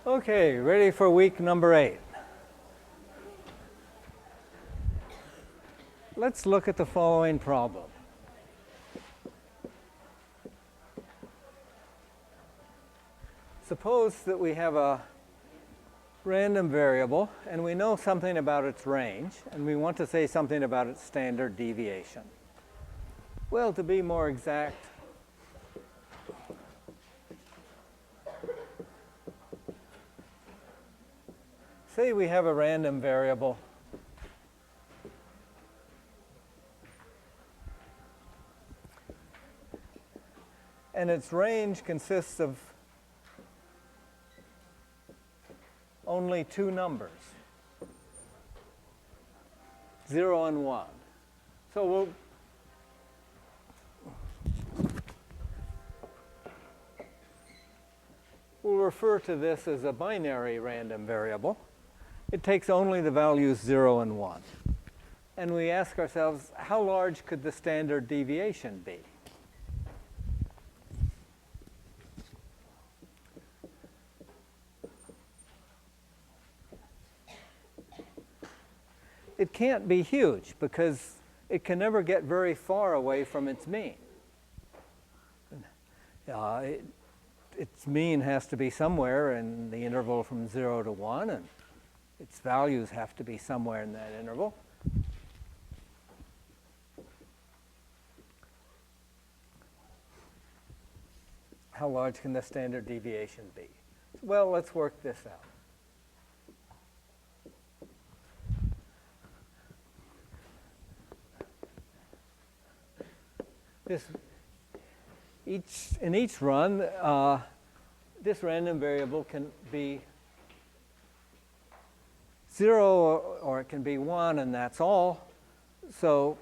Okay, ready for week number 8. Let's look at the following problem. Suppose that we have a random variable and we know something about its range and we want to say something about its standard deviation. Well, to be more exact, say we have a random variable and its range consists of only two numbers, 0 and 1. So we'll refer to this as a binary random variable. It takes only the values 0 and 1. And we ask ourselves, how large could the standard deviation be? It can't be huge because it can never get very far away from its mean. Its mean has to be somewhere in the interval from 0 to 1, and its values have to be somewhere in that interval. How large can the standard deviation be? Well, let's work this out. In each run, this random variable can be 0 or it can be 1, and that's all. So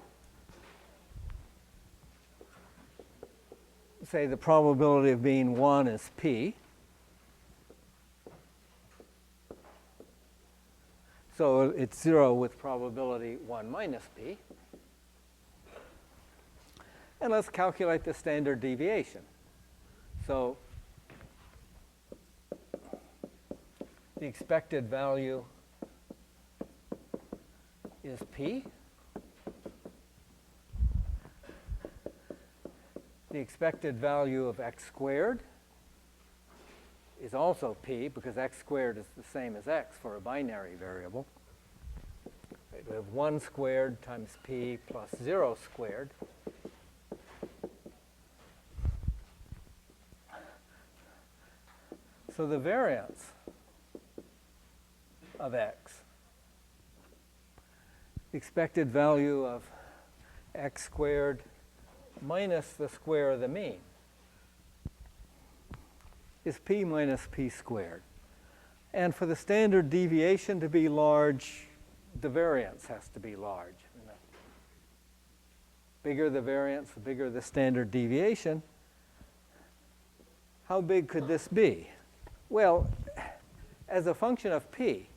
say the probability of being 1 is p. So it's 0 with probability 1 minus p. And let's calculate the standard deviation. So the expected value is p. The expected value of x squared is also p, because x squared is the same as x for a binary variable. We have 1 squared times p plus 0 squared. So the variance of x, the expected value of x squared minus the square of the mean, is p minus p squared. And for the standard deviation to be large, the variance has to be large. And the bigger the variance, the bigger the standard deviation. How big could this be? Well, as a function of p,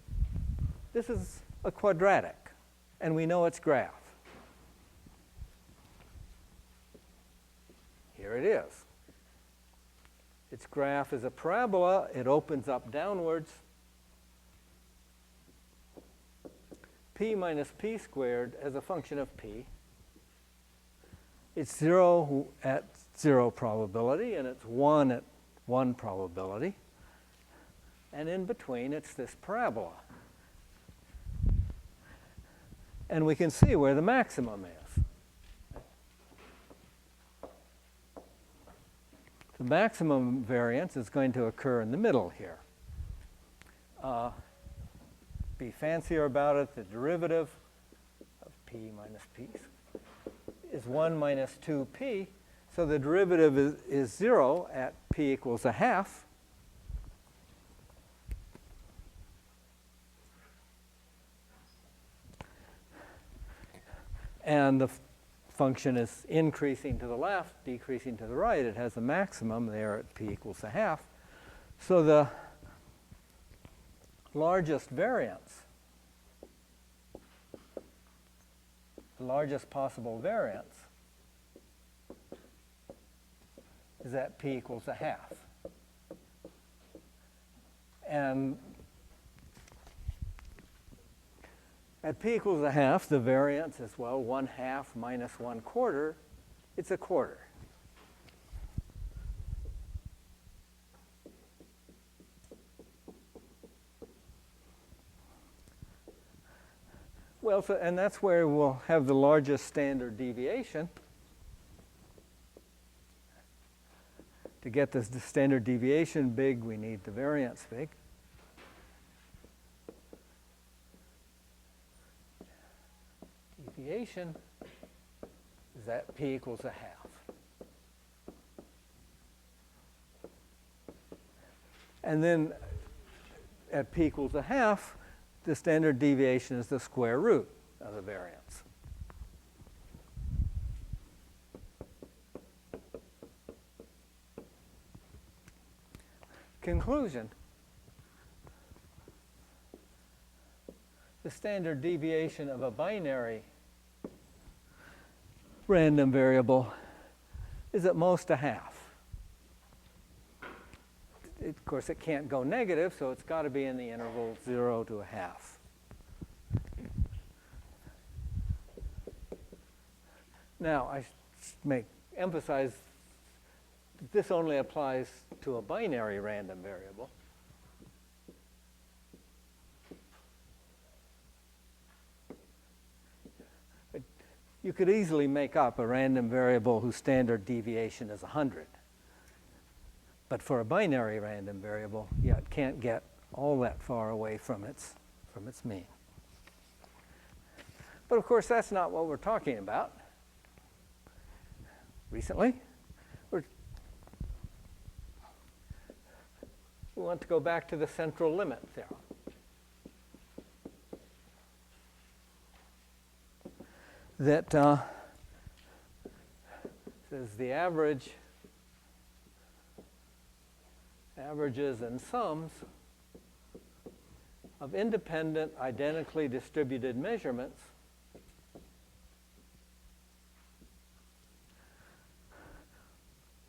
this is a quadratic, and we know its graph. Here it is. Its graph is a parabola. It opens up downwards. P minus p squared as a function of p. It's 0 at 0 probability, and it's 1 at 1 probability. And in between, it's this parabola. And we can see where the maximum is. The maximum variance is going to occur in the middle here. Be fancier about it, the derivative of p minus p is 1 minus 2p. So the derivative is 0 at p equals a half. And the function is increasing to the left, decreasing to the right. It has a maximum there at p equals a half. So the largest variance, the largest possible variance, is at p equals a half. And at p equals a half, the variance is, well, 1/2 minus 1/4. It's a quarter. Well, so, and that's where we'll have the largest standard deviation. To get this standard deviation big, we need the variance big. Deviation is at p equals a half. And then at p equals a half, the standard deviation is the square root of the variance. Conclusion. The standard deviation of a binary random variable is at most a half. Of course, it can't go negative, so it's got to be in the interval 0 to a half. Now, I emphasize that this only applies to a binary random variable. But you could easily make up a random variable whose standard deviation is 100. But for a binary random variable, yeah, it can't get all that far away from its mean. But of course, that's not what we're talking about. Recently, we want to go back to the central limit theorem. That says the averages and sums of independent, identically distributed measurements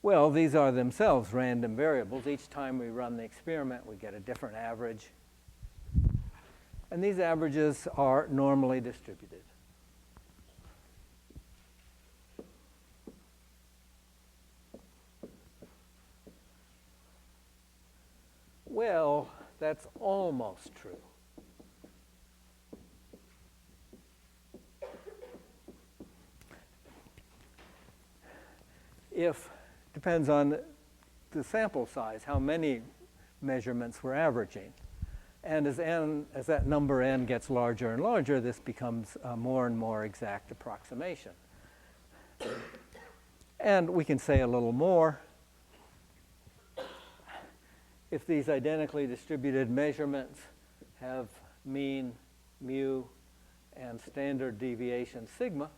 well, these are themselves random variables. Each time we run the experiment, we get a different average. And these averages are normally distributed. Well, that's almost true. Depends on the sample size, how many measurements we're averaging. And as that number n gets larger and larger, this becomes a more and more exact approximation. And we can say a little more. If these identically distributed measurements have mean, mu, and standard deviation sigma,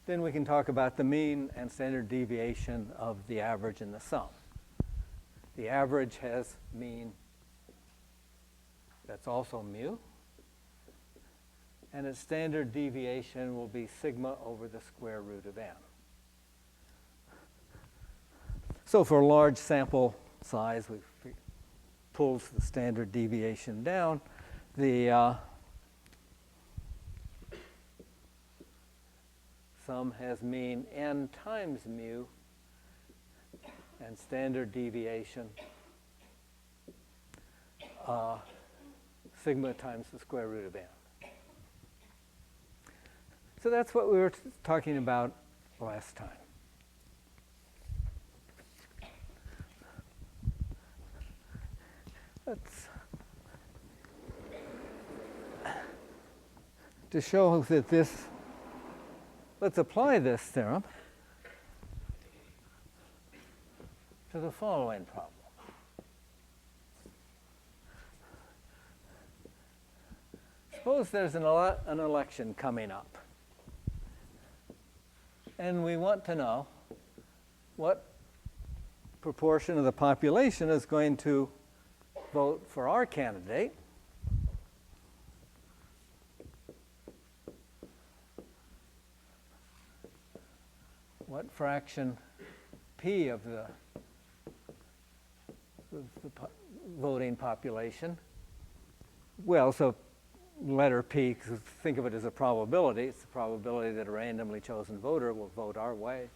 then we can talk about the mean and standard deviation of the average and the sum. The average has mean, that's also mu, and its standard deviation will be sigma over the square root of n. So for a large sample size, we pulls the standard deviation down. The sum has mean n times mu, and standard deviation sigma times the square root of n. So that's what we were talking about last time. To show that this, let's apply this theorem to the following problem. Suppose there's an election coming up, and we want to know what proportion of the population is going to vote for our candidate. What fraction P of the voting population. Well, so letter P, think of it as a probability. It's the probability that a randomly chosen voter will vote our way.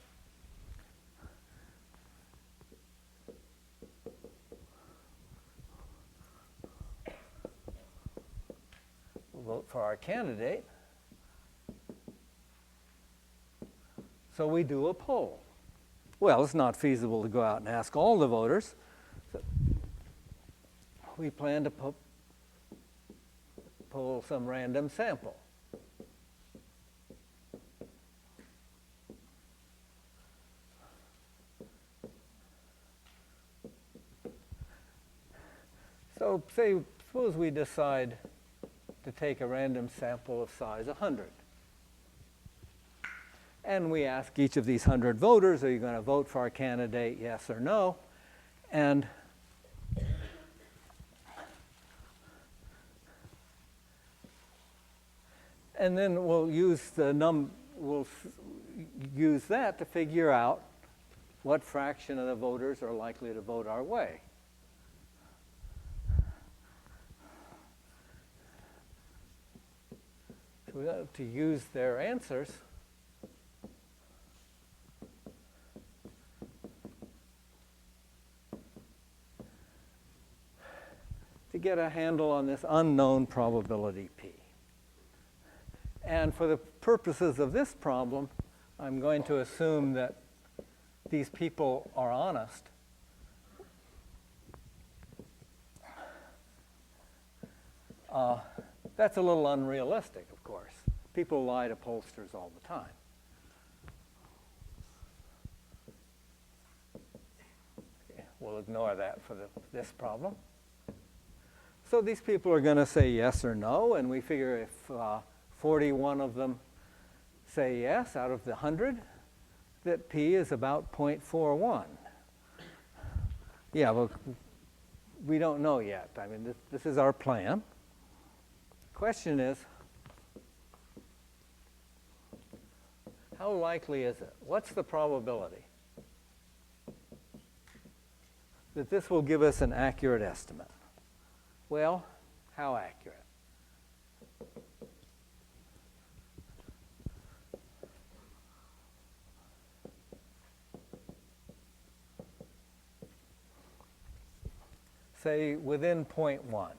We'll vote for our candidate. So we do a poll. Well, it's not feasible to go out and ask all the voters. So we plan to poll some random sample. So suppose we decide to take a random sample of size 100. And we ask each of these 100 voters, are you going to vote for our candidate, yes or no? And then we'll use we'll use that to figure out what fraction of the voters are likely to vote our way. So we have to use their answers to get a handle on this unknown probability P. And for the purposes of this problem, I'm going to assume that these people are honest. That's a little unrealistic, of course. People lie to pollsters all the time. Okay, we'll ignore that for this problem. So these people are going to say yes or no, and we figure if 41 of them say yes out of the 100, that P is about 0.41. Yeah, well, we don't know yet. I mean, this is our plan. Question is, how likely is it? What's the probability that this will give us an accurate estimate? Well, how accurate? Say within 0.1.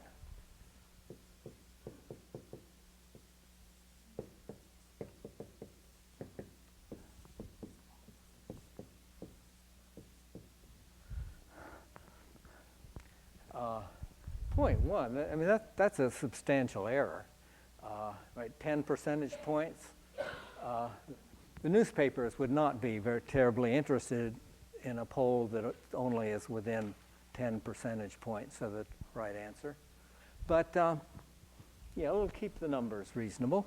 Point one, I mean, that's a substantial error, right? 10 percentage points. The newspapers would not be very terribly interested in a poll that only is within 10 percentage points of the right answer. But yeah, we'll keep the numbers reasonable.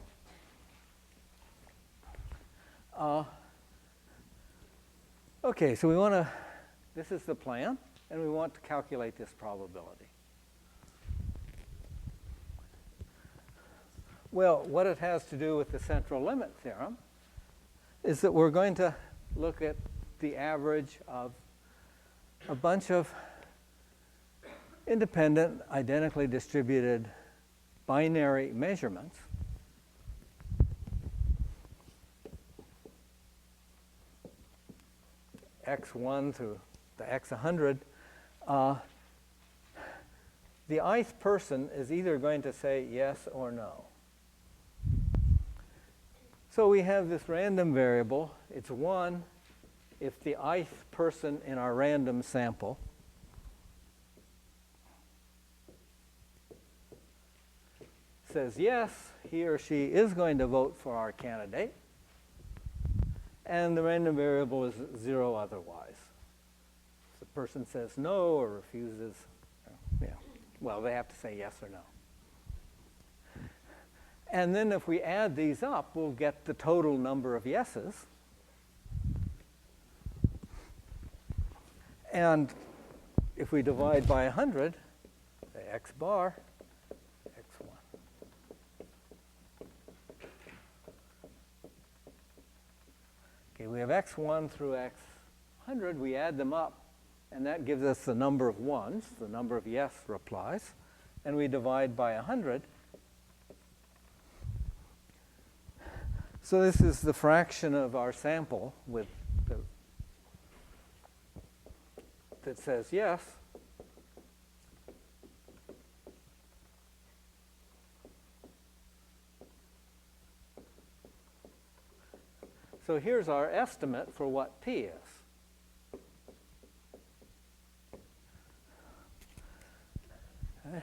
Okay, so we want to, this is the plan, and we want to calculate this probability. Well, what it has to do with the central limit theorem is that we're going to look at the average of a bunch of independent, identically distributed binary measurements x1 through the x100. The ith person is either going to say yes or no. So we have this random variable. It's 1 if the ith person in our random sample says yes, he or she is going to vote for our candidate, and the random variable is 0 otherwise. If the person says no or refuses, yeah, well, they have to say yes or no. And then if we add these up, we'll get the total number of yeses. And if we divide by 100, the x bar, x1. Okay, we have x1 through 100, we add them up, and that gives us the number of ones, the number of yes replies, and we divide by 100. So this is the fraction of our sample that says yes. So here's our estimate for what P is. Okay.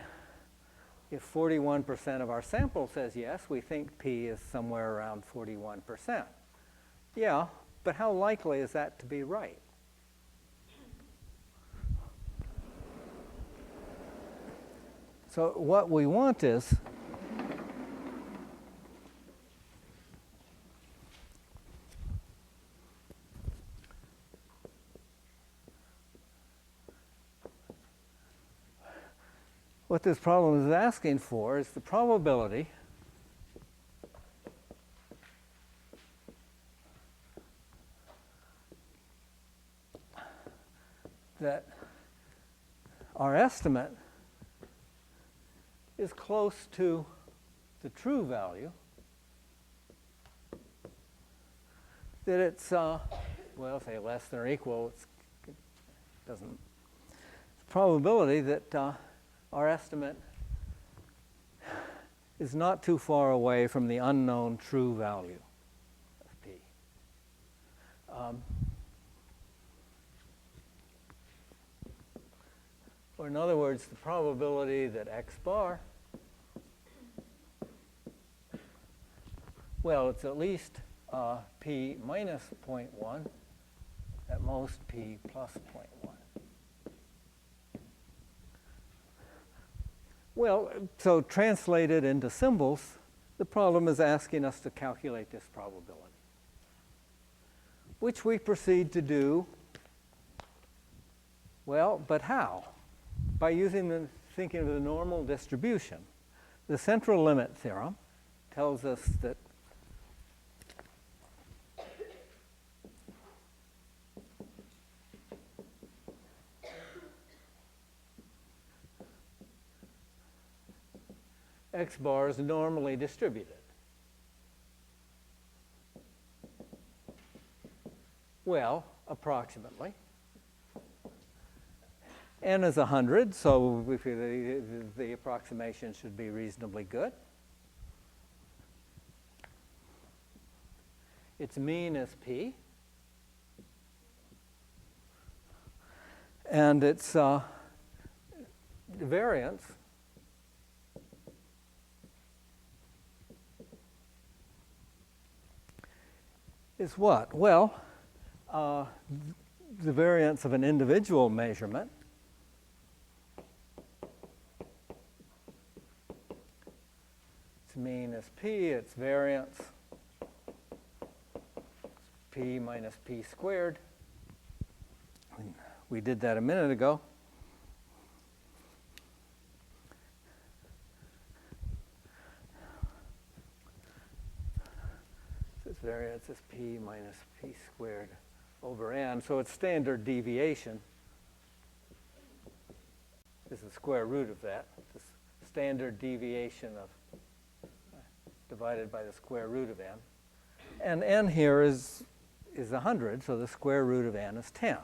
If 41% of our sample says yes, we think P is somewhere around 41%. Yeah, but how likely is that to be right? So what we want is what this problem is asking for is the probability that our estimate is close to the true value, that it's, well, say less than or equal, it doesn't, probability that our estimate is not too far away from the unknown true value of P. Or in other words, the probability that x bar, well, it's at least P minus 0.1, at most P plus 0.1. Well, so translated into symbols, the problem is asking us to calculate this probability, which we proceed to do. Well, but how? By thinking of the normal distribution. The central limit theorem tells us that x bar is normally distributed. Well, approximately. N is 100, so the approximation should be reasonably good. Its mean is P. And its variance is what? Well, the variance of an individual measurement its mean is P, its variance P minus P squared. We did that a minute ago. This variance is P minus P squared over N. So it's standard deviation. This is the square root of that. This standard deviation of divided by the square root of N. And N here is 100, so the square root of N is 10.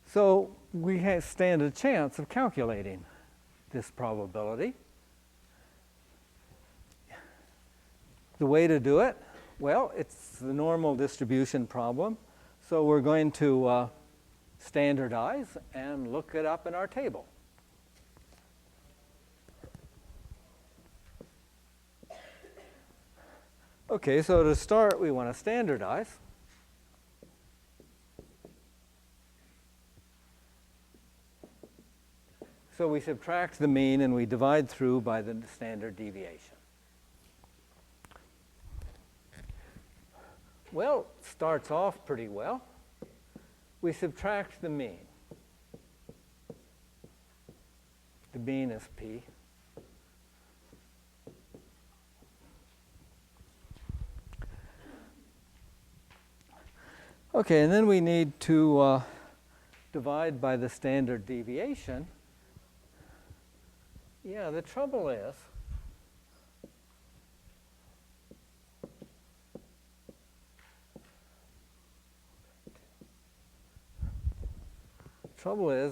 So we stand a chance of calculating this probability. The way to do it, well, it's the normal distribution problem. So we're going to standardize and look it up in our table. Okay, so to start, we want to standardize. So we subtract the mean and we divide through by the standard deviation. Well, it starts off pretty well. We subtract the mean. expected mean is p. Okay, and then we need to divide by the standard deviation. Yeah, the trouble is,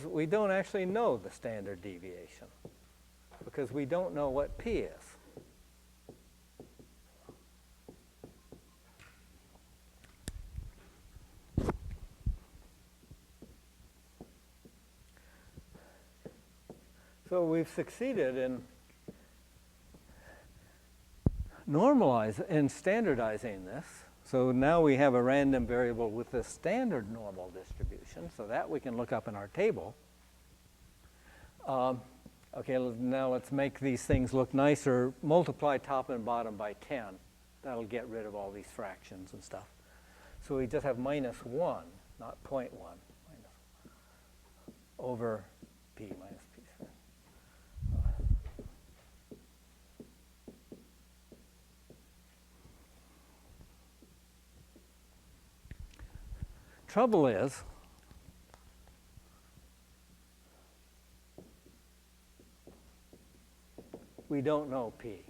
we don't actually know the standard deviation because we don't know what p is. So we've succeeded in standardizing this. So now we have a random variable with a standard normal distribution, so that we can look up in our table. Okay, now let's make these things look nicer. Multiply top and bottom by 10. That'll get rid of all these fractions and stuff. So we just have minus 1, not 0.1, over p minus p squared. Trouble is, we don't know p.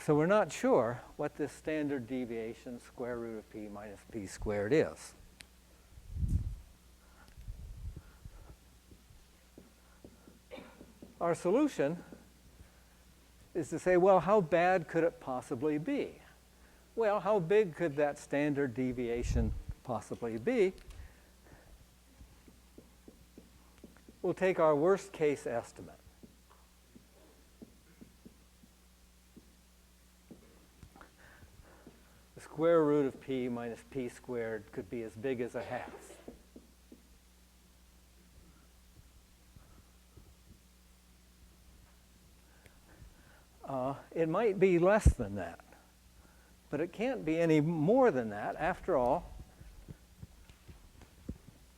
So we're not sure what this standard deviation square root of p minus p squared is. Our solution is to say, well, how bad could it possibly be? Well, how big could that standard deviation possibly be? We'll take our worst case estimate. The square root of p minus p squared could be as big as a half. It might be less than that, but it can't be any more than that. After all,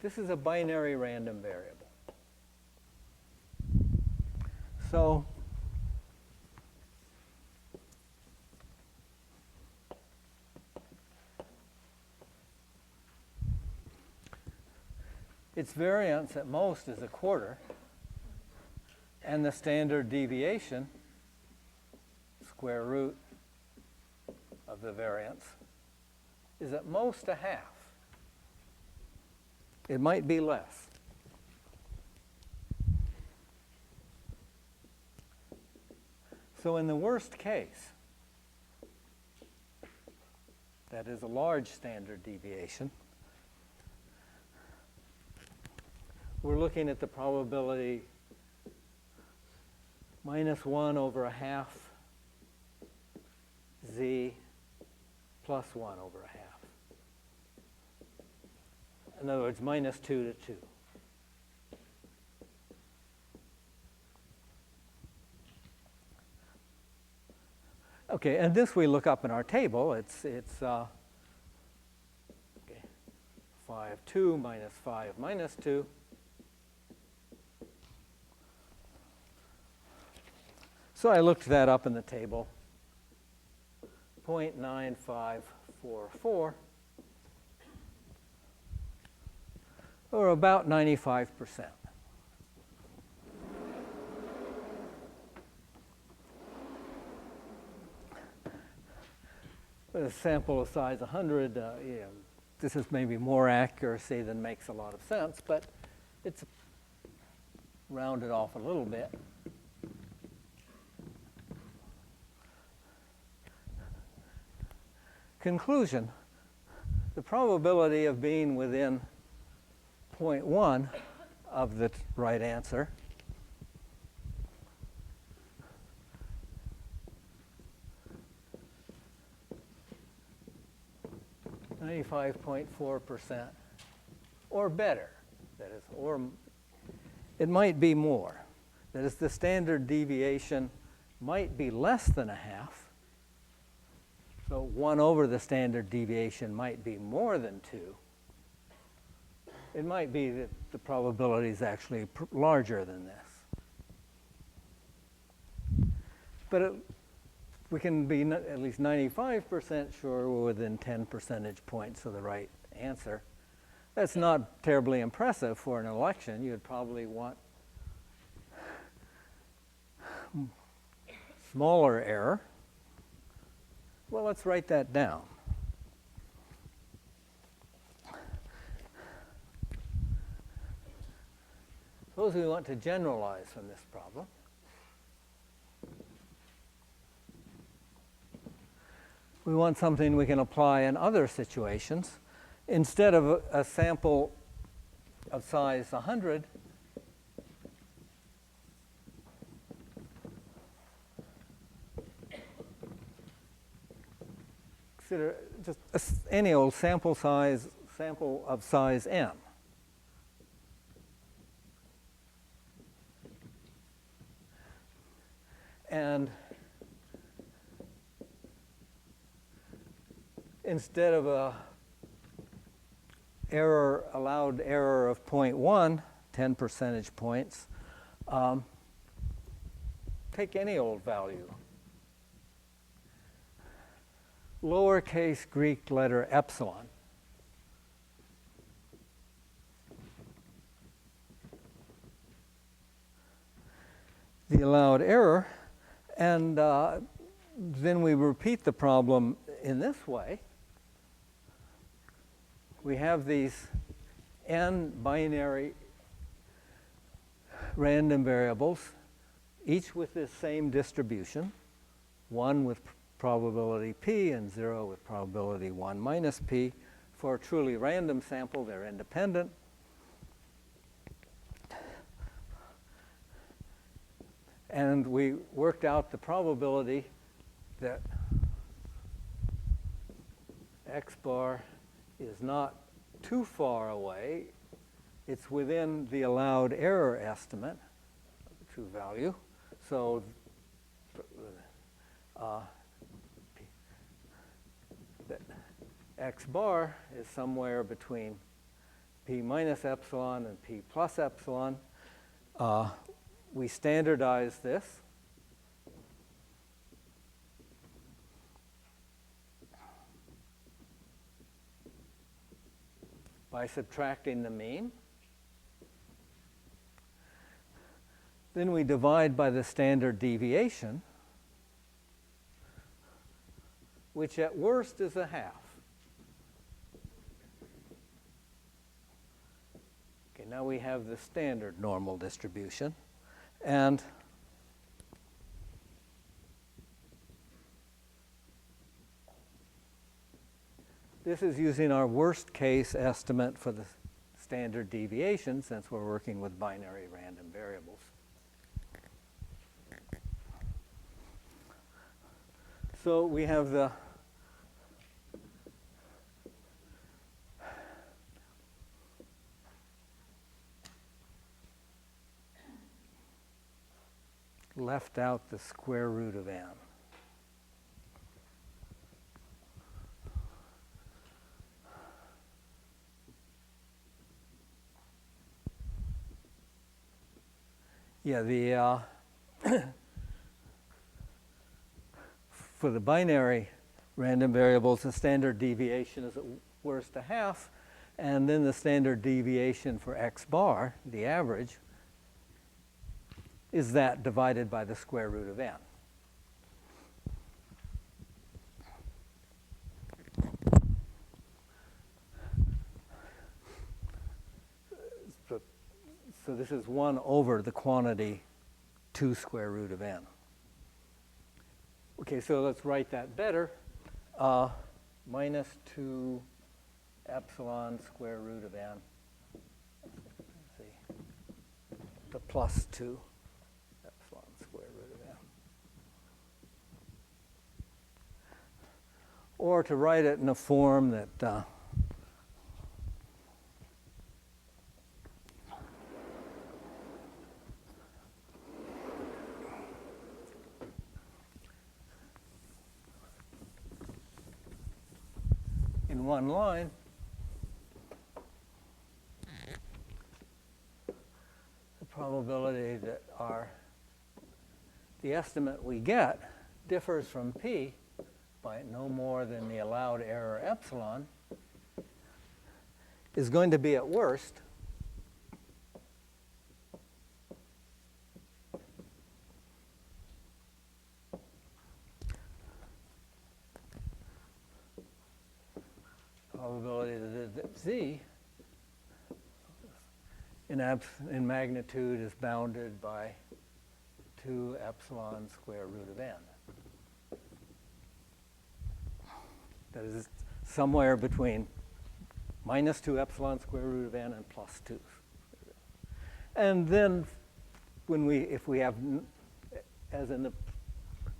this is a binary random variable. So its variance at most is a quarter, and the standard deviation, square root of the variance, is at most a half. It might be less. So in the worst case, that is a large standard deviation, we're looking at the probability minus 1 over a half z plus 1 over a half. In other words, minus 2 to 2. Okay, and this we look up in our table. It's 5, 2 minus 5 minus 2. So I looked that up in the table. 0.9544, or about 95%. With a sample of size 100, this is maybe more accuracy than makes a lot of sense, but it's rounded off a little bit. Conclusion, the probability of being within 0.1 of the right answer (95.4%) or better. That is, or it might be more. That is, the standard deviation might be less than a half. So 1 over the standard deviation might be more than 2. It might be that the probability is actually larger than this. But we can be at least 95% sure we're within 10 percentage points of the right answer. That's not terribly impressive for an election. You'd probably want smaller error. Well, let's write that down. Suppose we want to generalize from this problem. We want something we can apply in other situations. Instead of a sample of size 100, consider just any old sample of size m. And instead of a allowed error of 0.1, 10 percentage points, take any old value. Lowercase Greek letter epsilon. The allowed error, and then we repeat the problem in this way. We have these n binary random variables, each with the same distribution, 1 with probability p and 0 with probability 1 minus p. For a truly random sample, they're independent. And we worked out the probability that x bar is not too far away. It's within the allowed error estimate of the true value. So that x bar is somewhere between p minus epsilon and p plus epsilon. We standardize this. By subtracting the mean. Then we divide by the standard deviation, which at worst is a half. Okay, now we have the standard normal distribution. And this is using our worst case estimate for the standard deviation, since we're working with binary random variables. So we have the left out the square root of n. Yeah, for the binary random variables, the standard deviation is at worst a half, and then the standard deviation for x bar, the average, is that divided by the square root of n. So this is 1 over the quantity 2 square root of n. Okay, so let's write that better. Minus 2 epsilon square root of n. Let's see. The plus 2 epsilon square root of n. Or to write it in a form that in one line, probability that the estimate we get differs from p by no more than the allowed error epsilon is going to be at worst probability that z in magnitude is bounded by 2 epsilon square root of n. That is somewhere between minus 2 epsilon square root of n and plus 2. And then if we have, as in the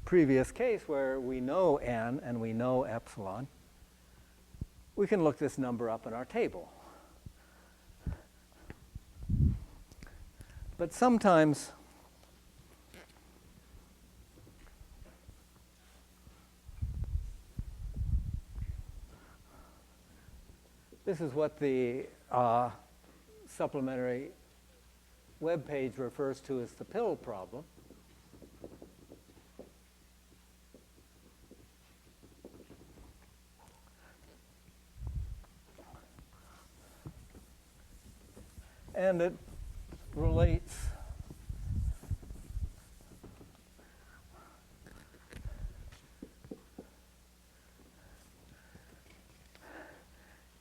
previous case where we know n and we know epsilon, we can look this number up in our table. But sometimes this is what the supplementary web page refers to as the pill problem. And it relates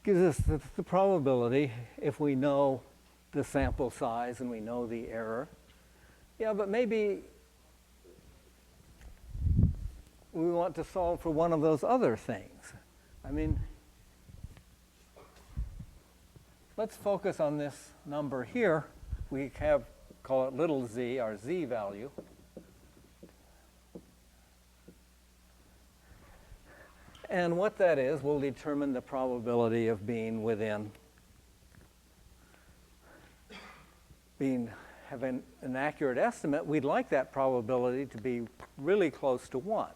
gives us the probability if we know the sample size and we know the error. Yeah, but maybe we want to solve for one of those other things. I mean, let's focus on this number here. We have, call it little z, our z value. And what that is will determine the probability of being within, having an accurate estimate. We'd like that probability to be really close to 1.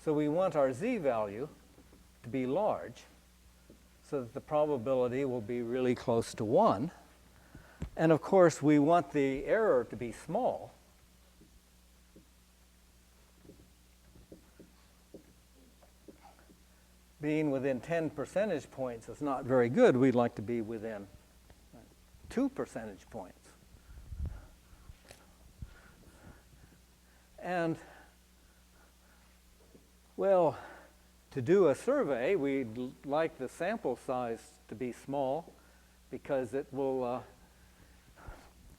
So we want our z value to be large so that the probability will be really close to 1. And of course, we want the error to be small. Being within 10 percentage points is not very good. We'd like to be within 2 percentage points. And, well, to do a survey, we'd like the sample size to be small because it will,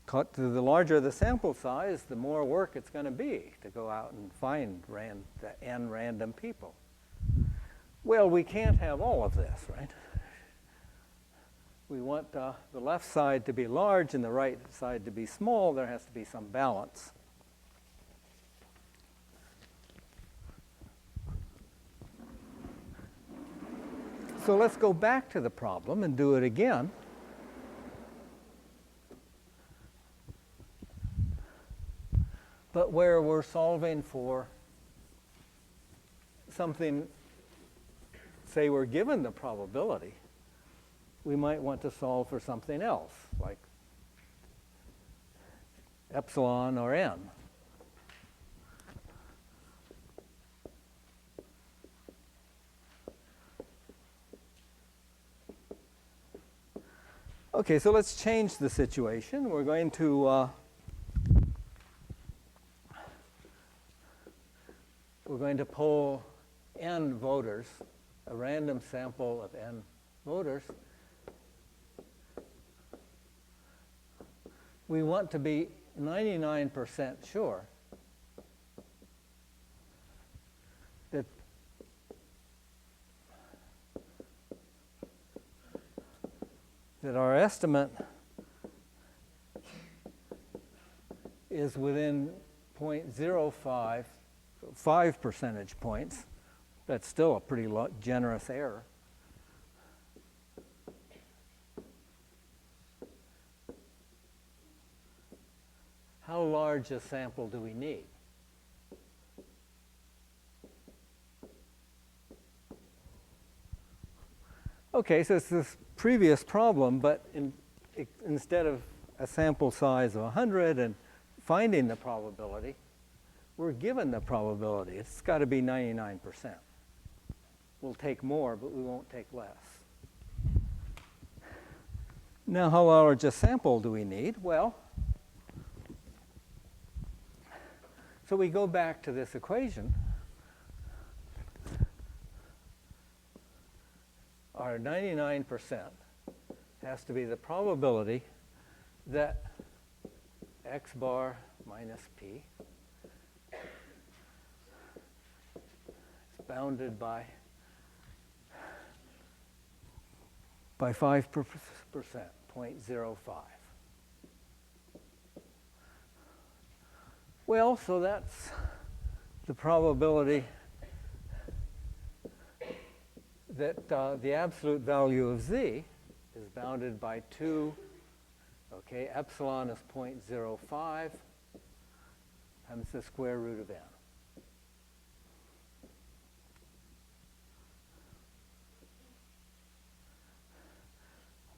the larger the sample size, the more work it's going to be to go out and find n random people. Well, we can't have all of this, right? We want the left side to be large and the right side to be small. There has to be some balance. So let's go back to the problem and do it again. But where we're solving for something, say we're given the probability, we might want to solve for something else, like epsilon or n. Okay, so let's change the situation. We're going to poll n voters, a random sample of n voters. We want to be 99% sure that our estimate is within 0.05, 5 percentage points. That's still a pretty generous error. How large a sample do we need? Okay, so it's this previous problem, but instead of a sample size of 100 and finding the probability, we're given the probability. It's got to be 99%. We'll take more, but we won't take less. Now, how large a sample do we need? Well, so we go back to this equation. Our 99% has to be the probability that x bar minus p is bounded by 5%, 0.05. Well, so that's the probability that the absolute value of z is bounded by 2, okay, epsilon is 0.05 times the square root of n.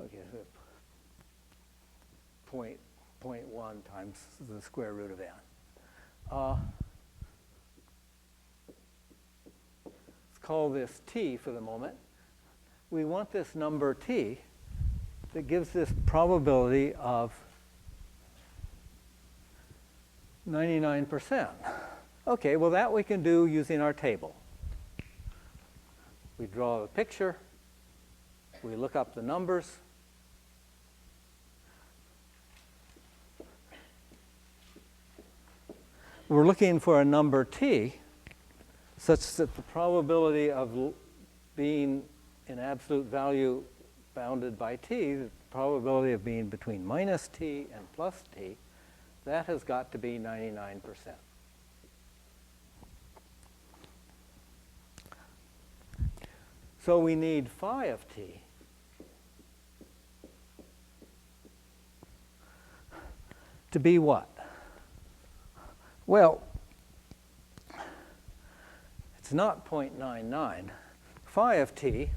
Okay, so 0.1 times the square root of n. Let's call this t for the moment. We want this number t that gives this probability of 99%. Okay, well that we can do using our table. We draw a picture, we look up the numbers, we're looking for a number t such that the probability of being an absolute value bounded by t, the probability of being between minus t and plus t, that has got to be 99%. So we need phi of t to be what? Well, it's not 0.99. Phi of t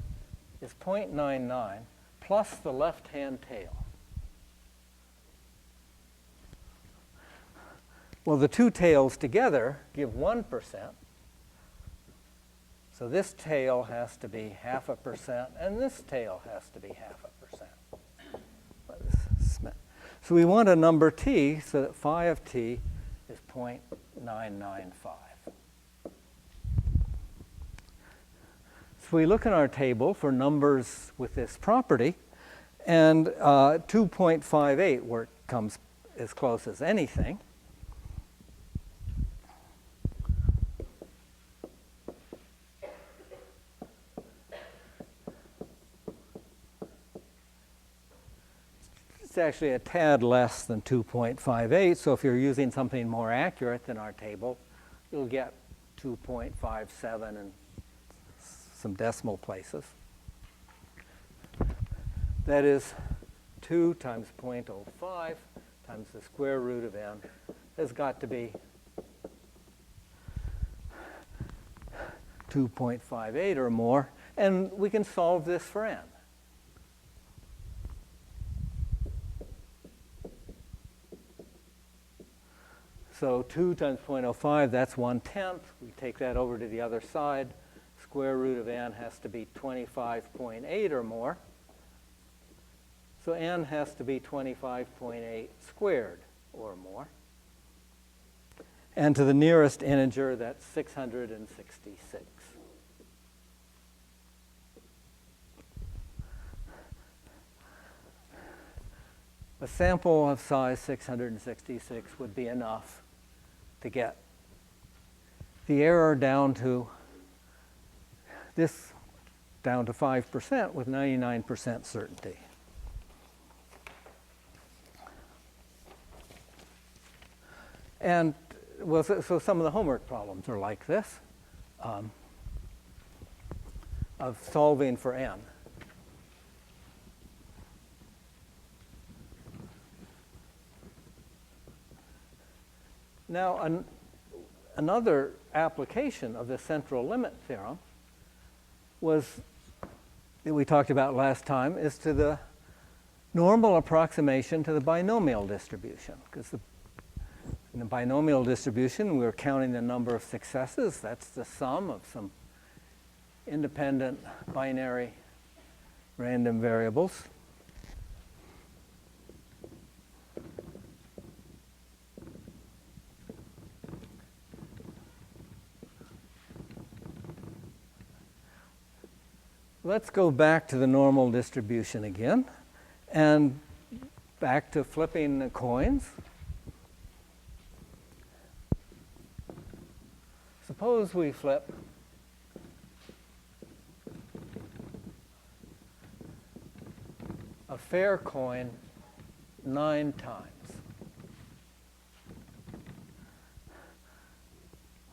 is 0.99 plus the left-hand tail. Well, the two tails together give 1%. So this tail has to be 0.5%, and this tail has to be 0.5%. So we want a number t so that phi of t is 0.995. So we look in our table for numbers with this property, and 2.58 where it comes as close as anything. It's actually a tad less than 2.58, so if you're using something more accurate than our table, you'll get 2.57 and some decimal places. That is 2 times 0.05 times the square root of n has got to be 2.58 or more, and we can solve this for n. So 2 times 0.05, that's 1/10. We take that over to the other side. Square root of n has to be 25.8 or more. So n has to be 25.8 squared or more. And to the nearest integer, that's 666. A sample of size 666 would be enough to get the error down to this, down to 5% with 99% certainty. And well, so some of the homework problems are like this, of solving for n. Now, another application of the central limit theorem was that we talked about last time is to the normal approximation to the binomial distribution. Because in the binomial distribution, we're counting the number of successes. That's the sum of some independent binary random variables. Let's go back to the normal distribution again, and back to flipping the coins. Suppose we flip a fair coin 9 times.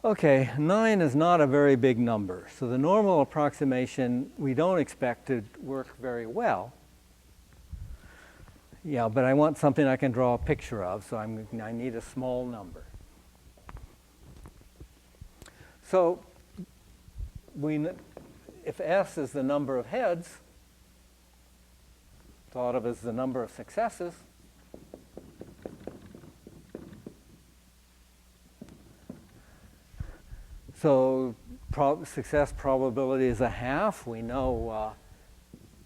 Okay, 9 is not a very big number, so the normal approximation we don't expect to work very well. Yeah, but I want something I can draw a picture of, so I need a small number. So if S is the number of heads, thought of as the number of successes, so success probability is 1/2. We know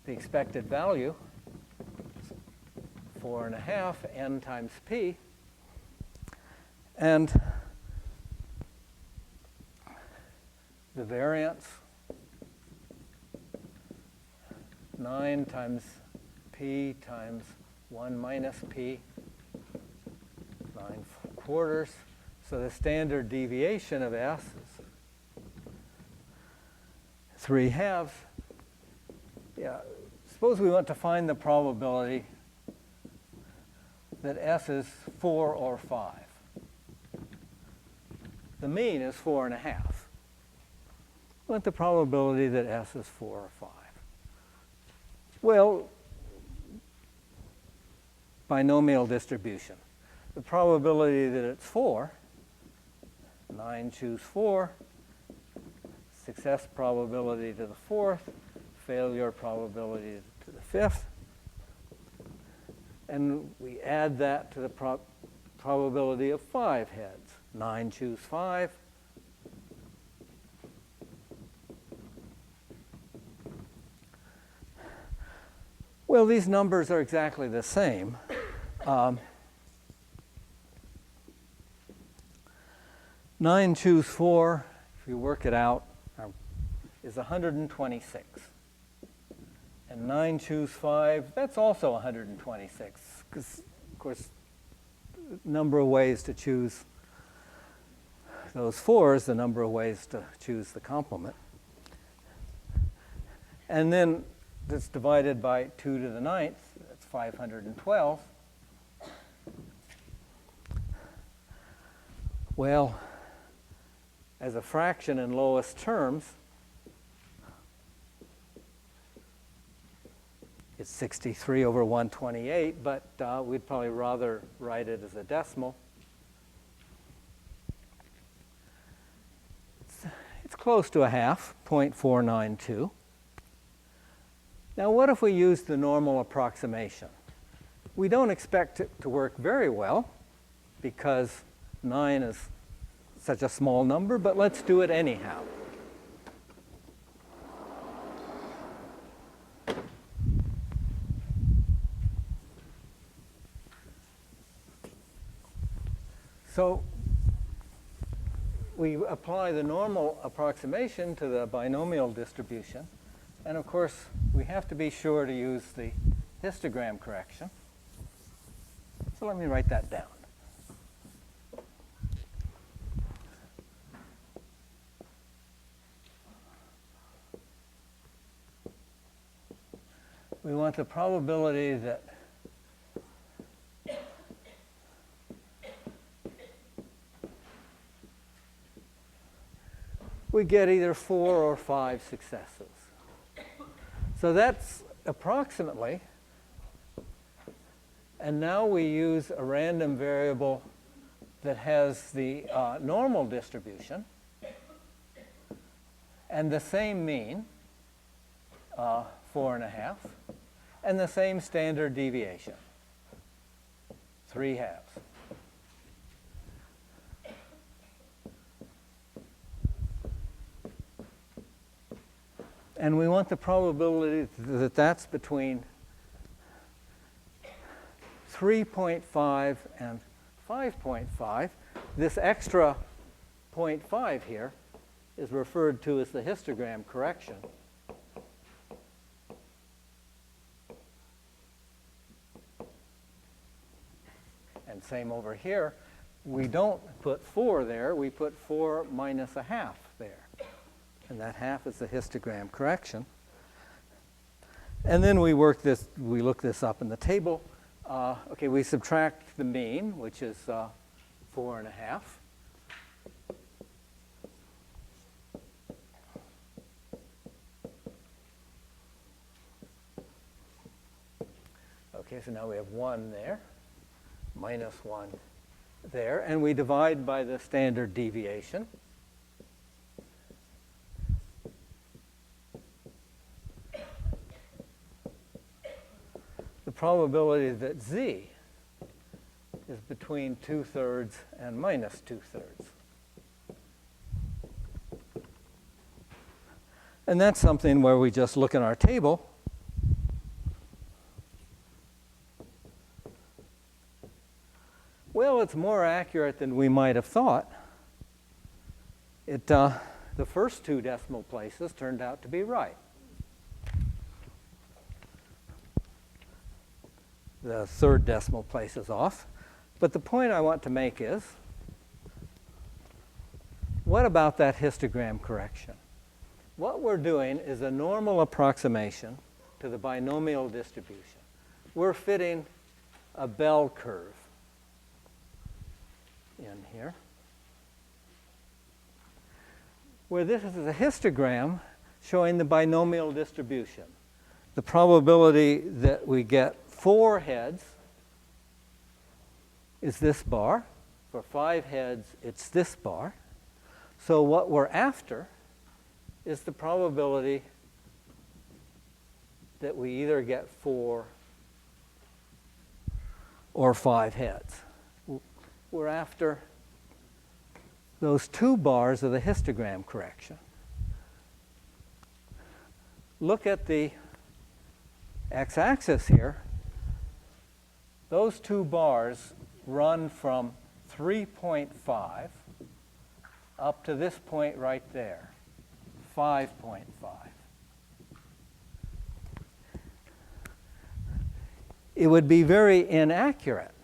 the expected value, 4.5 n times p. And the variance, 9 times p times 1 minus p, 9/4. So the standard deviation of S is 3/2. Yeah, suppose we want to find the probability that S is 4 or 5. The mean is 4.5. What the probability that S is 4 or 5? Well, binomial distribution. The probability that it's 4, 9 choose 4, success probability to the 4th, failure probability to the 5th. And we add that to the probability of 5 heads. 9 choose 5. Well, these numbers are exactly the same. 9 choose 4, if you work it out, is 126. And 9 choose 5, that's also 126. Because, of course, number of ways to choose those 4s, the number of ways to choose the complement. And then that's divided by 2 to the 9th, that's 512. Well, as a fraction in lowest terms, it's 63 over 128, but we'd probably rather write it as a decimal. It's close to 1/2, 0.492. Now, what if we use the normal approximation? We don't expect it to work very well because 9 is such a small number, but let's do it anyhow. So we apply the normal approximation to the binomial distribution. And of course, we have to be sure to use the histogram correction. So let me write that down. We want the probability that we get either 4 or 5 successes. So that's approximately. And now we use a random variable that has the normal distribution and the same mean, 4.5, and the same standard deviation, 3/2. And we want the probability that that's between 3.5 and 5.5. This extra 0.5 here is referred to as the histogram correction. And same over here. We don't put 4 there. We put 4 minus 1/2 there. And that 1/2 is the histogram correction. And then we look this up in the table. Okay, we subtract the mean, which is 4.5. Okay, so now we have 1 there, minus 1 there, and we divide by the standard deviation. The probability that z is between 2/3 and minus 2/3. And that's something where we just look in our table. Well, it's more accurate than we might have thought. The first 2 decimal places turned out to be right. The third decimal place is off. But the point I want to make is, what about that histogram correction? What we're doing is a normal approximation to the binomial distribution. We're fitting a bell curve in here, where this is a histogram showing the binomial distribution. The probability that we get 4 heads is this bar. For 5 heads, it's this bar. So what we're after is the probability that we either get 4 or 5 heads. We're after those 2 bars of the histogram correction. Look at the x-axis here. Those 2 bars run from 3.5 up to this point right there, 5.5. It would be very inaccurate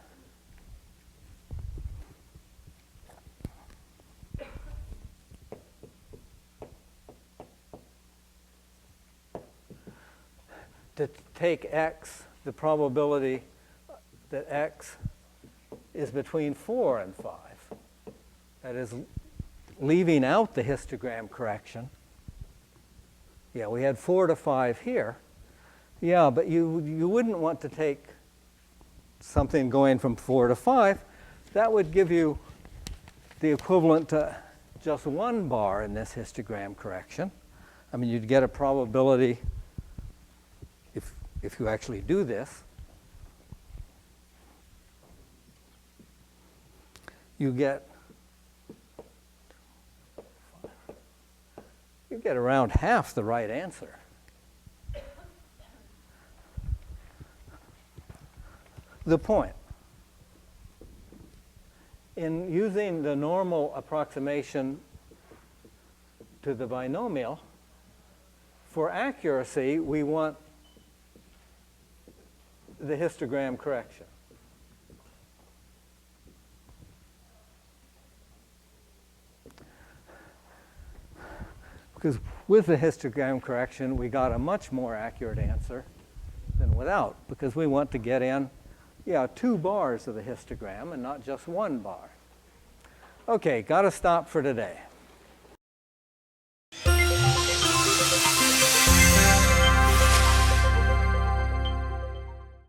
to take x, the probability that x is between 4 and 5. That is, leaving out the histogram correction. Yeah, we had 4 to 5 here. Yeah, but you wouldn't want to take something going from 4 to 5. That would give you the equivalent to just 1 bar in this histogram correction. I mean, you'd get a probability, if you actually do this, you get around half the right answer. The point, in using the normal approximation to the binomial, for accuracy, we want the histogram correction. Because with the histogram correction, we got a much more accurate answer than without, because we want to get in, 2 bars of the histogram and not just 1 bar. Okay, got to stop for today.